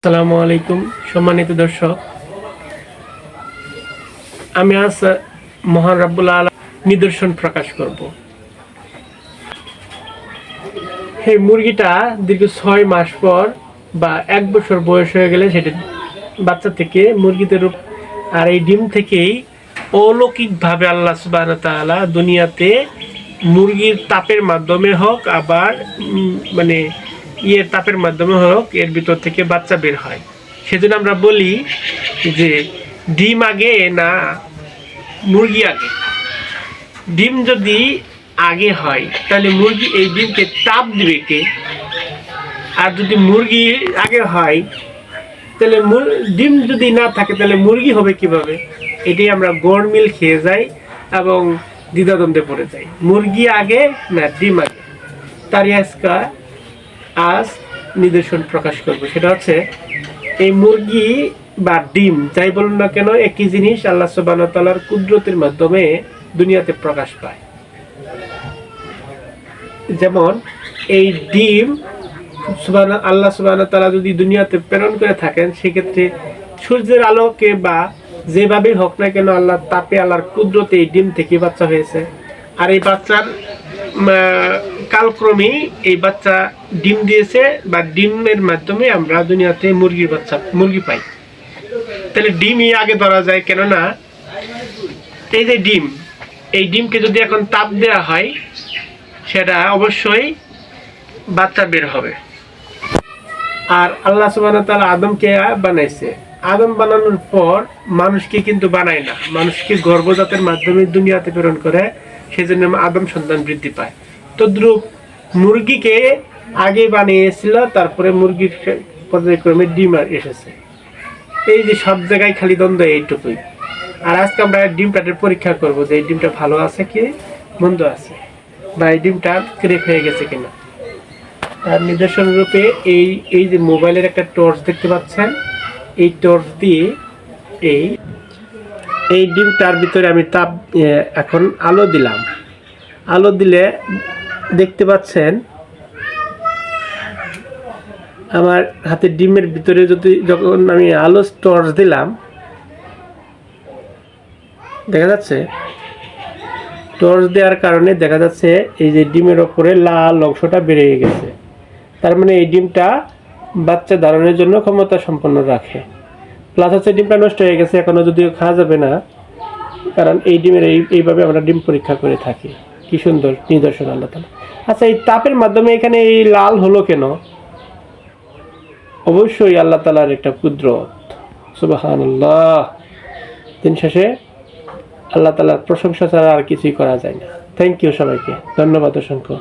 আসসালামু আলাইকুম সম্মানিত দর্শক, আমি আজ মহান রাব্বুল আলামিন নিদর্শন প্রকাশ করব। এই মুরগিটা দীর্ঘ 6 মাস পর বা 1 বছর বয়স হয়ে গেলে সেটা বাচ্চা থেকে মুরগিতে রূপ, আর এই ডিম থেকেই অলৌকিকভাবে আল্লাহ সুবহানাহু ওয়া তাআলা দুনিয়াতে মুরগির তাপের মাধ্যমে হোক আবার মানে তাপের মাধ্যমে হোক এর ভিতর থেকে বাচ্চা বের হয়। সেজন্য আমরা বলি যে ডিম আগে না মুরগি আগে। ডিম যদি আগে হয় তাহলে মুরগি এই ডিমকে তাপ দিবে কে? আর যদি মুরগি আগে হয় তাহলে ডিম যদি না থাকে তাহলে মুরগি হবে কিভাবে? এটাই আমরা গরমিল খেয়ে যাই এবং দ্বিধাদ্বন্দ্বে পড়ে যাই, মুরগি আগে না ডিম আগে। তারই আজ নিদর্শন প্রকাশ করব। সেটা হচ্ছে এই মুরগি বা ডিম যাই বলুন না কেন, একই জিনিস আল্লাহ সুবহানাহু ওয়া তাআলার কুদরতের মাধ্যমে দুনিয়াতে প্রকাশ পায়। যেমন এই ডিম আল্লাহ সুবহানাহু ওয়া তাআলা যদি দুনিয়াতে প্রেরণ করে থাকেন, সেক্ষেত্রে সূর্যের আলোকে বা যেভাবে হোক না কেন আল্লাহর তাপে আল্লাহর কুদরতে এই ডিম থেকে বাচ্চা হয়েছে। আর এই বাচ্চার কালক্রমে এই বাচ্চা ডিম দিয়েছে বা ডিমের মাধ্যমে আমরা দুনিয়াতে মুরগি পাই। তাহলে ডিমই আগে ধরা যায়, কেননা এই যে ডিম, এই ডিমকে যদি এখন তাপ দেওয়া হয় সেটা অবশ্যই বাচ্চা বের হবে। আর আল্লাহ সুবহানাহু ওয়া তাআলা আদমকে বানাইছে। আদম বানানোর পর মানুষকে কিন্তু বানায় না, মানুষকে গর্ভজাতের মাধ্যমে দুনিয়াতে প্রেরণ করে, সেজন্য আদম সন্তান বৃদ্ধি পায়। তদ্রূপ মুরগিকে আগে বানিয়েছিল, তারপরে মুরগির পর্যায়ক্রমে ডিম এসেছে। এই যে সব জায়গায় খালি দ্বন্দ্ব এইটুকুই। আর আজকে আমরা ডিমটার পরীক্ষা করব যে এই ডিমটা ভালো আছে কি মন্দ আছে, বা এই ডিমটা ক্রেক হয়ে গেছে কিনা। তার নিদর্শন রূপে এই যে মোবাইলের একটা টর্চ দেখতে পাচ্ছেন, এই টর্চ দিয়ে এই ডিমটার ভিতরে আমি এখন আলো দিলাম। আলো দিলে দেখতে পাচ্ছেন আমার হাতে ডিমের ভিতরে যখন আমি আলো টর্চ দিলাম, দেখা যাচ্ছে টর্চ দেওয়ার কারণে দেখা যাচ্ছে এই যে ডিমের ওপরে লাল অংশটা বেড়ে গেছে। তার মানে এই ডিমটা বাচ্চা ধারণের জন্য ক্ষমতা সম্পন্ন রাখে। প্লাস হচ্ছে ডিমটা নষ্ট হয়ে গেছে, এখনো যদিও খাওয়া যাবে না, কারণ এই ডিমের এইভাবে আমরা ডিম পরীক্ষা করে থাকি। কি সুন্দর নিদর্শন আল্লাহ তাআলা। আচ্ছা, এই তাপের মাধ্যমে এখানে এই লাল হলো কেন? অবশ্যই আল্লাহ তাআলার একটা কুদরত। সুবহানাল্লাহ। দিন শেষে আল্লাহ তাআলার প্রশংসা ছাড়া আর কিছুই করা যায় না। থ্যাংক ইউ সবাইকে, ধন্যবাদ অসংখ্য।